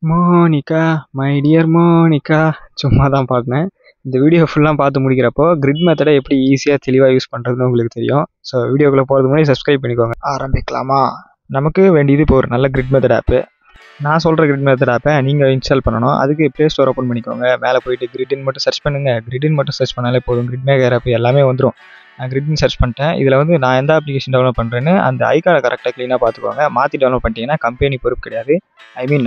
Monica my dear Monica சும்மா தான் பாடினேன். இந்த வீடியோ ஃபுல்லாக பார்த்து முடிக்கிறப்போ கிரிட் மெத்தடை எப்படி ஈஸியாக தெளிவாக யூஸ் பண்ணுறதுன்னு உங்களுக்கு தெரியும். ஸோ வீடியோக்குள்ளே போகிறதுக்கு முன்னாடி சப்ஸ்கிரைப் பண்ணிக்கோங்க. ஆரம்பிக்கலாமா? நமக்கு வேண்டியது இப்போ ஒரு நல்ல கிரிட் மெத்தட் ஆப்பு. நான் சொல்கிற கிரிட் மெத்தட் ஆப்பை நீங்கள் இன்ஸ்டால் பண்ணணும். அதுக்கு ப்ளே ஸ்டோர் ஓப்பன் பண்ணிக்கோங்க. மேலே போயிட்டு கிரிட்னு மட்டும் சர்ச் பண்ணுங்கள். கிரிட்னு மட்டும் சர்ச் பண்ணாலே போதும். கிரிட் மேக்கர் ஆப் எல்லாமே வந்துடும். நான் கிரிட்னு சர்ச் பண்ணிட்டேன். இதில் வந்து நான் எந்த அப்ளிகேஷன் டவுன்லோட் பண்ணுறேன்னு அந்த ஐக்கானை கரெக்டாக க்ளீனாக பார்த்துக்கோங்க. மாற்றி டவுன்லோட் பண்ணிட்டீங்கன்னா கம்பெனி பொறுப்பு கிடையாது.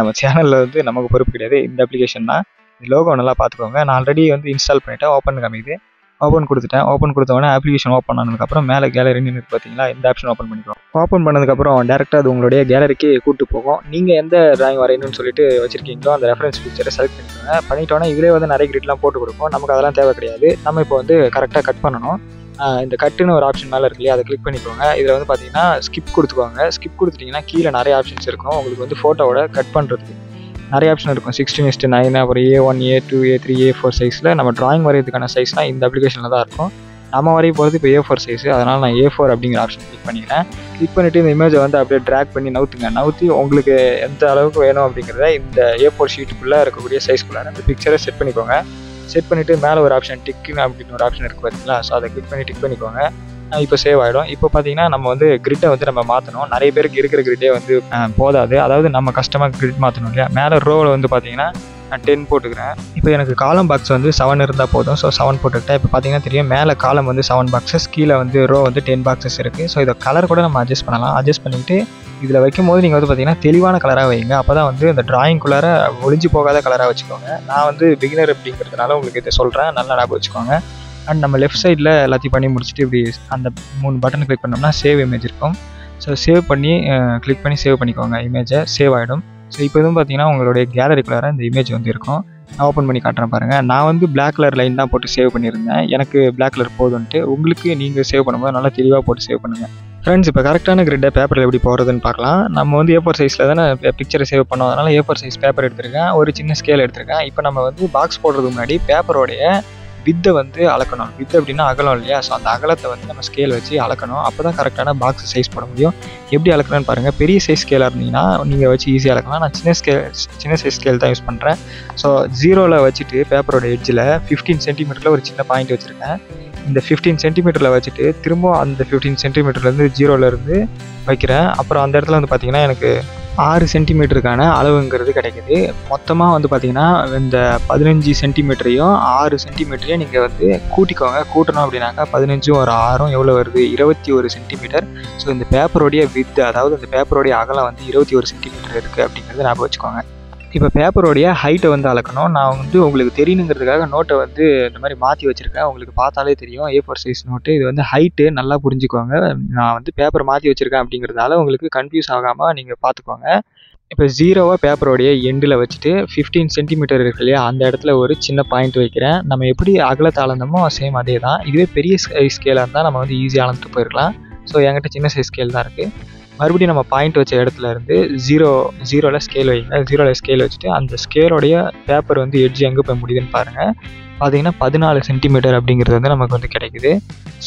நம்ம சேனலில் வந்து நமக்கு பொறுப்பு கிடையாது. இந்த அப்ளிகேஷன் தான். லோகோ நல்லா பார்த்துக்கோங்க. நான் ஆல்ரெடி வந்து இன்ஸ்டால் பண்ணிவிட்டேன். ஓப்பன் காமிக்குது. ஓப்பன் கொடுத்துட்டேன். ஓப்பன் கொடுத்தவொடனே அப்ளிகேஷன் ஓப்பன் ஆனதுக்கப்புறம் மேலே கேலரின்னு இருக்குது பார்த்தீங்களா, இந்த ஆப்ஷன் ஓப்பன் பண்ணிக்கோங்க. ஓப்பன் பண்ணதுக்கப்புறம் டேரெக்டாக அது உங்களுடைய கேலரிக்கு கூப்பிட்டு போகும். நீங்கள் எந்த டிராயிங் வரையணும்னு சொல்லிட்டு வச்சிருக்கீங்களோ அந்த ரெஃபரன்ஸ் பிக்சரை செலக்ட் பண்ணிக்கோங்க. பண்ணிட்டோன்னா இதிலே வந்து நிறைய கிரிட்லாம் போட்டு கொடுக்கும். நமக்கு அதெல்லாம் தேவை கிடையாது. நம்ம இப்போ வந்து கரெக்டாக கட் பண்ணணும். இந்த கட்டுன்னு ஒரு ஆப்ஷன் மேலே இருக்கு இல்லையா, அதை கிளிக் பண்ணிக்கோங்க. இதில் வந்து பார்த்தீங்கன்னா ஸ்கிப் கொடுத்துக்கோங்க. ஸ்கிப் கொடுத்துட்டிங்கன்னா கீழே நிறைய ஆப்ஷன்ஸ் இருக்கும். உங்களுக்கு வந்து ஃபோட்டோவோட கட் பண்ணுறதுக்கு நிறைய ஆப்ஷன் இருக்கும். 16:9, அப்புறம் A1, A2, A3, A4 சைஸில் நம்ம டிராயிங் வரைகிறதுக்கான சைஸ்லாம் இந்த அப்ளிகேஷனில் தான் இருக்கும். நம்ம வரைய போகிறது இப்போ A4 சைஸு. அதனால் நான் A4 அப்படிங்கிற ஆப்ஷன் கிளிக் பண்ணிக்கிறேன். கிளிக் பண்ணிவிட்டு இந்த இமேஜை வந்து அப்படியே ட்ராக் பண்ணி நவுற்றி உங்களுக்கு எந்த அளவுக்கு வேணும் அப்படிங்கிறத இந்த A4 ஷீட்டுக்குள்ளே இருக்கக்கூடிய சைஸ்க்குள்ளே அந்த பிக்சரை செட் பண்ணிக்கோங்க. செட் பண்ணிவிட்டு மேலே ஒரு ஆப்ஷன் டிக்குன்னு அப்படின்னு ஒரு ஆப்ஷன் இருக்குது பார்த்தீங்களா, ஸோ அதை கிளிக் பண்ணி டிக் பண்ணிக்கோங்க. இப்போ சேவ் ஆகிடும். இப்போ பார்த்தீங்கன்னா நம்ம வந்து கிரிட்டை வந்து நம்ம மாற்றணும். நிறைய பேருக்கு இருக்கிற கிரிட்டே வந்து போதாது. அதாவது நம்ம கஷ்டமாக கிரிட் மாற்றணும் இல்லையா. மேலே ரோவில் வந்து பார்த்தீங்கன்னா நான் 10 போட்டுக்கிறேன். இப்போ எனக்கு காலம் பாக்ஸ் வந்து 7 இருந்தால் போதும். ஸோ 7 போட்டுக்கிட்டேன். இப்போ பார்த்தீங்கன்னா தெரியும், மேலே காலம் வந்து 7 பாக்ஸஸ், கீழே வந்து ரோ வந்து 10 பாக்ஸஸ் இருக்குது. ஸோ இதை கலர் கூட நம்ம அட்ஜஸ்ட் பண்ணலாம். அட்ஜஸ்ட் பண்ணிவிட்டு இதில் வைக்கும்போது நீங்கள் வந்து பார்த்தீங்கன்னா தெளிவான கலராக வைங்க. அப்போ தான் வந்து இந்த டிராயிங்குள்ளார ஒளிஞ்சு போகாத கலராக வச்சுக்கோங்க. நான் வந்து பிகினர் அப்படிங்கிறதுனால உங்களுக்கு இதை சொல்கிறேன், நல்லா ஞாபகம் வச்சுக்கோங்க. அண்ட் நம்ம லெஃப்ட் சைடில் எல்லாத்தையும் பண்ணி முடிச்சுட்டு இப்படி அந்த 3 பட்டன் கிளிக் பண்ணோம்னா சேவ் இமேஜ் இருக்கும். ஸோ சேவ் பண்ணி கிளிக் பண்ணி சேவ் பண்ணிக்கோங்க. இமேஜை சேவ் ஆகிடும். ஸோ இப்போ எதுவும் பார்த்தீங்கன்னா உங்களுடைய கேலரிக்குள்ளார இந்த இமேஜ் வந்து இருக்கும். நான் ஓப்பன் பண்ணி காட்டுறேன் பாருங்கள். நான் வந்து பிளாக் கலர் லைன் தான் போட்டு சேவ் பண்ணியிருந்தேன். எனக்கு பிளாக் கலர் போதுன்ட்டு. உங்களுக்கு நீங்கள் சேவ் பண்ணும்போது நல்லா தெளிவாக போட்டு சேவ் பண்ணுங்கள். ஃப்ரெண்ட்ஸ், இப்போ கரெக்டான கிரிட்டை பேப்பரில் எப்படி போகிறதுன்னு பார்க்கலாம். நம்ம வந்து A4 சைஸில் தானே பிக்சரை சேவ் பண்ணோம். அதனால் A4 சைஸ் பேப்பர் எடுத்திருக்கேன். ஒரு சின்ன ஸ்கேல் எடுத்திருக்கேன். இப்போ நம்ம வந்து பாக்ஸ் போடுறதுக்கு முன்னாடி பேப்பரோடைய வித்தை வந்து அளக்கணும். வித்து அப்படின்னா அகலம் இல்லையா. ஸோ அந்த அகலத்தை வந்து நம்ம ஸ்கேல் வச்சு அளக்கணும். அப்போ தான் கரெக்டான பாக்ஸ் சைஸ் போட முடியும். எப்படி அளக்கணும்னு பாருங்கள். பெரிய சைஸ் ஸ்கேலாக இருந்தீங்கன்னா நீங்கள் வச்சு ஈஸியாக அளக்கலாம். நான் சின்ன சைஸ் ஸ்கேல் தான் யூஸ் பண்ணுறேன். ஸோ 0ல் வச்சுட்டு பேப்பரோட எட்ஜில் 15 சென்டிமீட்டரில் ஒரு சின்ன பாயிண்ட் வச்சுருக்கேன். இந்த 15 சென்டிமீட்டரில் வச்சுட்டு திரும்ப அந்த 15 சென்டிமீட்டர்லேருந்து 0லேருந்து வைக்கிறேன். அப்புறம் அந்த இடத்துல வந்து பார்த்திங்கன்னா எனக்கு 6 சென்டிமீட்டருக்கான அளவுங்கிறது கிடைக்குது. மொத்தமாக வந்து பார்த்திங்கன்னா இந்த 15 சென்டிமீட்டரையும் 6 சென்டிமீட்டரையும் நீங்கள் வந்து கூட்டிக்கோங்க. கூட்டணும் அப்படின்னாக்கா 15 ஒரு 6 எவ்வளோ வருது? 21 சென்டிமீட்டர். ஸோ இந்த பேப்பரோடைய வித்து, அதாவது இந்த பேப்பரோடைய அகலம் வந்து 21 சென்டிமீட்டர் இருக்குது அப்படிங்கிறது ஞாபகம் வச்சுக்கோங்க. இப்போ பேப்பரோடைய ஹைட்டை வந்து அளக்கணும். நான் வந்து உங்களுக்கு தெரியணுங்கிறதுக்காக நோட்டை வந்து இந்த மாதிரி மாற்றி வச்சுருக்கேன். உங்களுக்கு பார்த்தாலே தெரியும் A4 சைஸ் நோட்டு. இது வந்து ஹைட்டு நல்லா புரிஞ்சுக்கோங்க. நான் வந்து பேப்பர் மாற்றி வச்சுருக்கேன் அப்படிங்கிறதால உங்களுக்கு கன்ஃபியூஸ் ஆகாமல் நீங்கள் பார்த்துக்கோங்க. இப்போ 0வை பேப்பரோடைய எண்டில் வச்சுட்டு 15 சென்டிமீட்டர் இருக்கு இல்லையா, அந்த இடத்துல ஒரு சின்ன பாயிண்ட் வைக்கிறேன். நம்ம எப்படி அகலத்தை அளந்தோமோ சேம் அதே தான். இதுவே பெரிய சைஸ் ஸ்கேலாக இருந்தால் நம்ம வந்து ஈஸியாக அளந்துட்டு போயிருக்கலாம். ஸோ என்கிட்ட சின்ன சைஸ் ஸ்கேல் தான் இருக்குது. மறுபடியும் நம்ம பாயிண்ட் வச்ச இடத்துல இருந்து 0ல் ஸ்கேல் வைங்க. 0ல் ஸ்கேல் வச்சுட்டு அந்த ஸ்கேலோடைய பேப்பர் வந்து எட்ஜ் எங்கே போய் முடியுதுன்னு பாருங்கள். பார்த்தீங்கன்னா 14 சென்டிமீட்டர் அப்படிங்கிறது வந்து நமக்கு வந்து கிடைக்குது.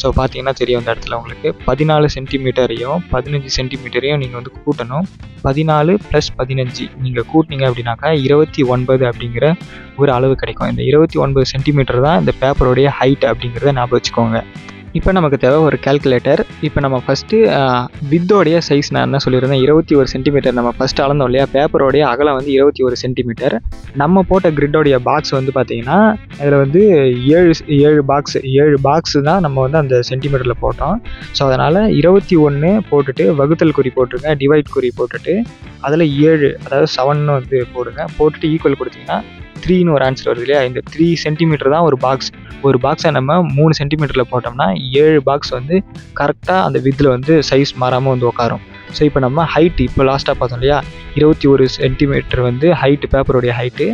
ஸோ பார்த்தீங்கன்னா தெரியும் இந்த இடத்துல உங்களுக்கு 14 சென்டிமீட்டரையும் 15 சென்டிமீட்டரையும் நீங்கள் வந்து கூட்டணும். 14 + 15 நீங்கள் கூட்டினீங்க அப்படின்னாக்கா 29 அப்படிங்கிற ஒரு அளவு கிடைக்கும். இந்த 29 சென்டிமீட்டர் தான் இந்த பேப்பரோடைய ஹைட் அப்படிங்கிறத ஞாபகம் வச்சுக்கோங்க. இப்போ நமக்கு தேவை ஒரு கால்குலேட்டர். இப்போ நம்ம ஃபஸ்ட்டு வித்தோடைய சைஸ் நான் என்ன சொல்லியிருந்தேன், 21 சென்டிமீட்டர் நம்ம ஃபஸ்ட்டு அளந்தோம் இல்லையா. பேப்பரோடைய அகலம் வந்து 21 சென்டிமீட்டர். நம்ம போட்ட கிரிட்டோடைய பாக்ஸ் வந்து பார்த்திங்கன்னா அதில் வந்து 7 பாக்ஸு தான் நம்ம வந்து அந்த சென்டிமீட்டரில் போட்டோம். ஸோ அதனால் 21 போட்டுட்டு வகுத்தல் குறி போட்டுருங்க, டிவைட் குறி போட்டுட்டு அதில் 7, அதாவது 7ன்னு வந்து போடுங்க. போட்டுட்டு ஈக்குவல் கொடுத்தீங்கன்னா 3ன்னு ஒரு ஆன்சர் வருது இல்லையா. இந்த 3 சென்டிமீட்டர் தான் ஒரு பாக்ஸ். ஒரு பாக்ஸை நம்ம 3 சென்டிமீட்டரில் போட்டோம்னா 7 பாக்ஸ் வந்து கரெக்டாக அந்த வித்தில் வந்து சைஸ் மாறாமல் வந்து உட்காரும். ஸோ இப்போ நம்ம ஹைட்டு இப்போ லாஸ்ட்டாக பார்த்தோம் இல்லையா, 21 சென்டிமீட்டர் வந்து ஹைட்டு, பேப்பரோடைய ஹைட்டு.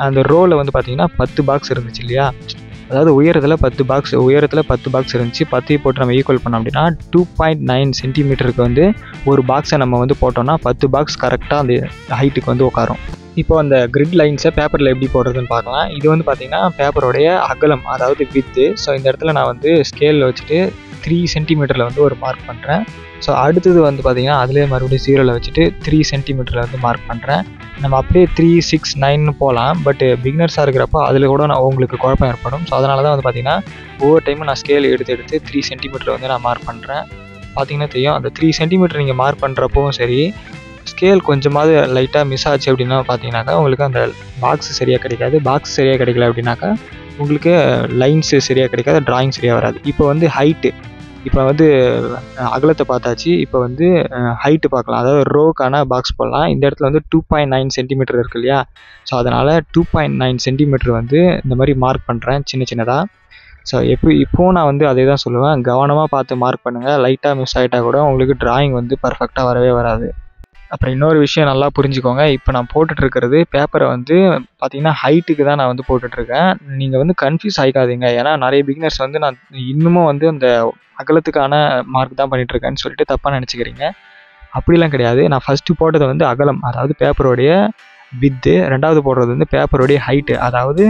அந்த ரோவில் வந்து பார்த்திங்கன்னா 10 பாக்ஸ் இருந்துச்சு இல்லையா. அதாவது உயரத்தில் 10 பாக்ஸ் இருந்துச்சு. 10 போட்டு நம்ம ஈக்குவல் பண்ணோம் அப்படின்னா 2.9 சென்டிமீட்டருக்கு வந்து ஒரு பாக்ஸை நம்ம வந்து போட்டோம்னா 10 பாக்ஸ் கரெக்டாக அந்த ஹைட்டுக்கு வந்து உட்காரும். இப்போ அந்த கிரிட் லைன்ஸை பேப்பரில் எப்படி போடுறதுன்னு பார்க்கலாம். இது வந்து பார்த்திங்கன்னா பேப்பரோடைய அகலம், அதாவது வித்து. ஸோ இந்த இடத்துல நான் வந்து ஸ்கேலில் வச்சுட்டு 3 சென்டிமீட்டரில் வந்து ஒரு மார்க் பண்ணுறேன். ஸோ அடுத்தது வந்து பார்த்திங்கன்னா அதிலே மறுபடியும் 0ல் வச்சுட்டு 3 சென்டிமீட்டரில் வந்து மார்க் பண்ணுறேன். நம்ம அப்படியே 3, 6, 9ன்னு போகலாம். பட் பிகினர்ஸாக இருக்கிறப்போ அதில் கூட உங்களுக்கு குழப்பம் ஏற்படும். ஸோ அதனால தான் வந்து பார்த்திங்கன்னா ஒவ்வொரு டைமும் நான் ஸ்கேல் எடுத்து 3 சென்டிமீட்டர் வந்து நான் மார்க் பண்ணுறேன். பார்த்திங்கன்னா தெரியும், அந்த 3 சென்டிமீட்டர் நீங்கள் மார்க் பண்ணுறப்பவும் சரி, ஸ்கேல் கொஞ்சமாவது லைட்டாக மிஸ் ஆச்சு அப்படின்னா பார்த்தீங்கன்னாக்கா உங்களுக்கு அந்த பாக்ஸ் சரியாக கிடைக்காது. பாக்ஸ் சரியாக கிடைக்கல அப்படின்னாக்கா உங்களுக்கு லைன்ஸு சரியாக கிடைக்காது, ட்ராயிங் சரியாக வராது. இப்போ வந்து ஹைட்டு, இப்போ வந்து அகலத்தை பார்த்தாச்சு. இப்போ வந்து ஹைட்டு பார்க்கலாம். அதாவது ரோக்கான பாக்ஸ் போடலாம். இந்த இடத்துல வந்து 2.9 சென்டிமீட்டர் இருக்கு இல்லையா? ஸோ அதனால் 2.9 சென்டிமீட்டர் வந்து இந்த மாதிரி மார்க் பண்ணுறேன் சின்னதாக. ஸோ இப்போவும் நான் வந்து அதே தான் சொல்லுவேன், கவனமாக பார்த்து மார்க் பண்ணுங்கள். லைட்டாக மிஸ் ஆகிட்டா கூட உங்களுக்கு ட்ராயிங் வந்து பர்ஃபெக்டாக வரவே வராது. அப்புறம் இன்னொரு விஷயம் நல்லா புரிஞ்சுக்கோங்க, இப்போ நான் போட்டுட்ருக்கிறது பேப்பரை வந்து பார்த்திங்கன்னா ஹைட்டுக்கு தான் நான் வந்து போட்டுட்ருக்கேன். நீங்கள் வந்து கன்ஃபியூஸ் ஆகிக்காதீங்க. ஏன்னா நிறைய பிகினர்ஸ் வந்து நான் இன்னமும் வந்து அந்த அகலத்துக்கான மார்க் தான் பண்ணிகிட்ருக்கேன்னு சொல்லிட்டு தப்பாக நினச்சிக்கிறீங்க. அப்படிலாம் கிடையாது. நான் ஃபஸ்ட்டு போட்டது வந்து அகலம், அதாவது பேப்பரோடைய வித்து. ரெண்டாவது போடுறது வந்து பேப்பரோடைய ஹைட்டு, அதாவது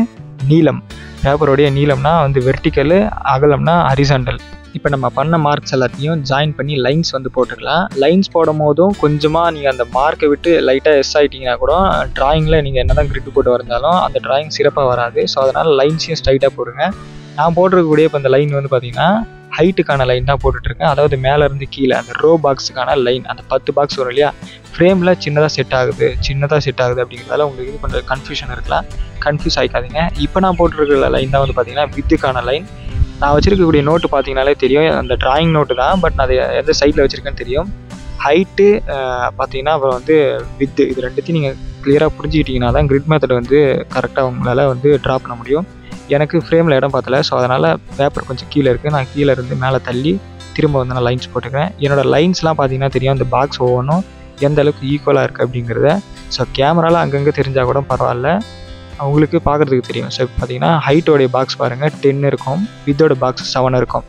நீளம். பேப்பரோடைய நீளம்னா வந்து வெர்டிக்கலு, அகலம்னா ஹரிசாண்டல். இப்போ நம்ம பண்ண மார்க்ஸ் எல்லாத்தையும் ஜாயின் பண்ணி லைன்ஸ் வந்து போட்டுக்கலாம். லைன்ஸ் போடும் போதும் கொஞ்சமாக நீங்கள் அந்த மார்க்கை விட்டு லைட்டாக எஸ் ஆகிட்டிங்கன்னா கூட ட்ராயிங்கில் நீங்கள் என்ன தான் கிரிட்டு போட்டு வரைஞ்சாலும் அந்த ட்ராயிங் சிறப்பாக வராது. ஸோ அதனால் லைன்ஸையும் ஸ்ட்ரைட்டாக போடுங்க. நான் போட்டிருக்கக்கூடிய இப்போ இந்த லைன் வந்து பார்த்திங்கன்னா ஹைட்டுக்கான லைன் தான் போட்டுட்ருக்கேன். அதாவது மேலேருந்து கீழே அந்த ரோ பாக்ஸுக்கான லைன், அந்த 10 பாக்ஸ் வரும் இல்லையா? ஃப்ரேமில் சின்னதாக செட் ஆகுது அப்படிங்கிறதால உங்களுக்கு இது கொஞ்சம் கன்ஃபியூஷன் இருக்கலாம். கன்ஃபியூஸ் ஆகிக்காதீங்க. இப்போ நான் போட்டிருக்கிற லைன் தான் வந்து பார்த்திங்கன்னா வித்துக்கான லைன். நான் வச்சுருக்கக்கூடிய நோட்டு பார்த்தீங்கனாலே தெரியும், அந்த ட்ராயிங் நோட்டு தான். பட் நான் அதை எந்த சைட்டில் வச்சுருக்கேன்னு தெரியும். ஹைட்டு பார்த்தீங்கன்னா அப்புறம் வந்து வித்து, இது ரெண்டுத்தையும் நீங்கள் கிளியராக புரிஞ்சுக்கிட்டிங்கன்னா தான் கிரிட் மெத்தட் வந்து கரெக்டாக உங்களால் வந்து ட்ரா பண்ண முடியும். எனக்கு ஃப்ரேமில் இடம் பார்த்தல, ஸோ அதனால் பேப்பர் கொஞ்சம் கீழே இருக்குது. நான் கீழே இருந்து மேலே தள்ளி திரும்ப வந்து நான் லைன்ஸ் போட்டுக்கிறேன். என்னோடய லைன்ஸ்லாம் பார்த்தீங்கன்னா தெரியும், அந்த பாக்ஸ் ஒவ்வொன்றும் எந்த அளவுக்கு ஈக்குவலாக இருக்குது அப்படிங்கிறத. ஸோ கேமராவில் அங்கங்கே தெரிஞ்சால் கூட பரவாயில்ல, உங்களுக்கு பார்க்குறதுக்கு தெரியும். ஸோ பார்த்தீங்கன்னா ஹைட்டோடைய பாக்ஸ் பாருங்கள் 10 இருக்கும், வித்தோட பாக்ஸ் 7 இருக்கும்.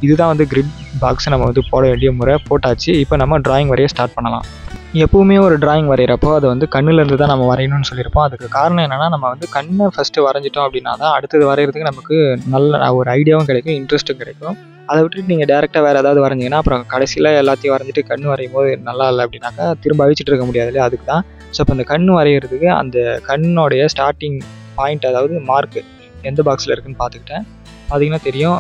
இதுதான் வந்து கிரிட் பாக்ஸ் நம்ம வந்து போட வேண்டிய முறை. போட்டாச்சு. இப்போ நம்ம ட்ராயிங் வரைய ஸ்டார்ட் பண்ணலாம். எப்போவுமே ஒரு ட்ராயிங் வரைகிறப்போ அது வந்து கண்ணுலேருந்து தான் நம்ம வரையணும்னு சொல்லியிருப்போம். அதுக்கு காரணம் என்னென்னா, நம்ம வந்து கண்ணை ஃபஸ்ட்டு வரைஞ்சிட்டோம் அப்படின்னா தான் அடுத்தது வரைகிறதுக்கு நமக்கு நல்ல ஒரு ஐடியாவும் கிடைக்கும், இன்ட்ரெஸ்ட்டும் கிடைக்கும். அதை விட்டுட்டு நீங்கள் டேரெக்டாக வேறு ஏதாவது வரைஞ்சிங்கன்னா அப்புறம் கடைசியில் எல்லாத்தையும் வரைஞ்சிட்டு கண் வரையும் போது நல்லா இல்லை அப்படின்னாக்கா திரும்ப அழிச்சிட்டு இருக்க முடியாது இல்லையா? அதுக்கு தான். ஸோ இப்போ அந்த கண் வரைகிறதுக்கு அந்த கண்ணோடைய ஸ்டார்டிங் பாயிண்ட், அதாவது மார்க்கு எந்த பாக்ஸில் இருக்குதுன்னு பார்த்துக்கிட்டேன். பார்த்திங்கன்னா தெரியும்,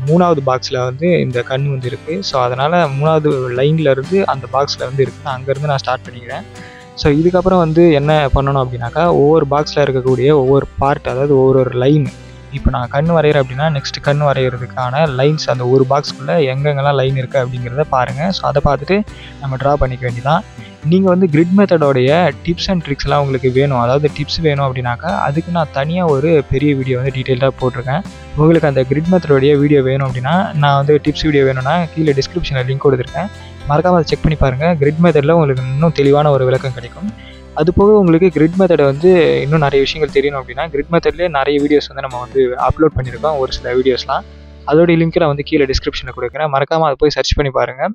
3வது பாக்ஸில் வந்து இந்த கண் வந்து இருக்குது. ஸோ அதனால் 3வது லைனில் இருந்து அந்த பாக்ஸில் வந்து இருக்குது. அங்கேருந்து நான் ஸ்டார்ட் பண்ணிக்கிறேன். ஸோ இதுக்கப்புறம் வந்து என்ன பண்ணணும் அப்படின்னாக்கா, ஒவ்வொரு பாக்ஸில் இருக்கக்கூடிய ஒவ்வொரு பார்ட், அதாவது ஒவ்வொரு லைன். இப்போ நான் கண் வரைகிறேன் அப்படின்னா நெக்ஸ்ட் கண் வரைகிறதுக்கான லைன்ஸ் அந்த ஒரு பாக்ஸ்க்குள்ளே எங்கெங்கெல்லாம் லைன் இருக்குது அப்படிங்கிறத பாருங்கள். ஸோ அதை பார்த்துட்டு நம்ம ட்ரா பண்ணிக்க வேண்டியதான். நீங்கள் வந்து கிரிட் மெத்தடோடைய டிப்ஸ் அண்ட் ட்ரிக்ஸ்லாம் உங்களுக்கு வேணும், அதாவது டிப்ஸ் வேணும் அப்படின்னாக்கா அதுக்கு நான் தனியாக ஒரு பெரிய வீடியோ வந்து டீட்டெயிலாக போட்டிருக்கேன். உங்களுக்கு அந்த கிரிட் மெத்தடோடைய வீடியோ வேணும் அப்படின்னா, நான் வந்து டிப்ஸ் வீடியோ வேணும்னா கீழே டிஸ்கிரிப்ஷனில் லிங்க் கொடுத்துருக்கேன், மறக்காமல் அதை செக் பண்ணி பாருங்கள். கிரிட் மெத்தடில் உங்களுக்கு இன்னும் தெளிவான ஒரு விளக்கம் கிடைக்கும். அதுபோக உங்களுக்கு கிரிட் மெத்தடை வந்து இன்னும் நிறைய விஷயங்கள் தெரியணும் அப்படின்னா, கிரிட் மெத்தட்லேயே நிறைய வீடியோஸ் வந்து நம்ம வந்து அப்லோட் பண்ணியிருக்கோம், ஒரு சில வீடியோஸ்லாம். அதோடைய லிங்க் நான் வந்து கீழே டிஸ்கிரிப்ஷனில் கொடுக்குறேன், மறக்காமல் அதை போய் சர்ச் பண்ணி பாருங்கள்.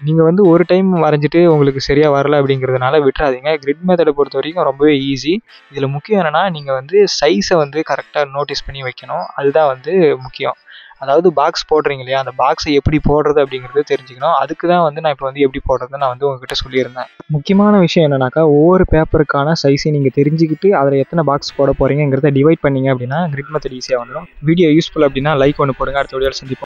நீங்கள் வந்து ஒரு டைம் வரைஞ்சிட்டு உங்களுக்கு சரியாக வரல அப்படிங்கிறதுனால விட்டுறாதீங்க. கிரிட் மெத்தடை பொறுத்த வரைக்கும் ரொம்பவே ஈஸி. இதில் முக்கியம் என்னென்னா, நீங்கள் வந்து சைஸை வந்து கரெக்டாக நோட்டீஸ் பண்ணி வைக்கணும், அதுதான் வந்து முக்கியம். அதாவது பாக்ஸ் போடுறீங்க இல்லையா, அந்த பாக்ஸை எப்படி போடுறது அப்படிங்கிறது தெரிஞ்சுக்கணும். அதுக்கு தான் வந்து நான் இப்போ வந்து எப்படி போடுறதுன்னு நான் வந்து உங்ககிட்ட சொல்லியிருந்தேன். முக்கியமான விஷயம் என்னன்னாக்கா, ஒவ்வொரு பேப்பருக்கான சைஸை நீங்கள் தெரிஞ்சுக்கிட்டு அதில் எத்தனை பாக்ஸ் போட போகிறீங்கிறத டிவைட் பண்ணிங்க அப்படின்னா கிரிட் மெத்தட் ஈஸியாக வந்துடும். வீடியோ யூஸ்ஃபுல் அப்படின்னா லைக் ஒன்று போடுங்க. அடுத்த வீடியோவில் சந்திப்போம்.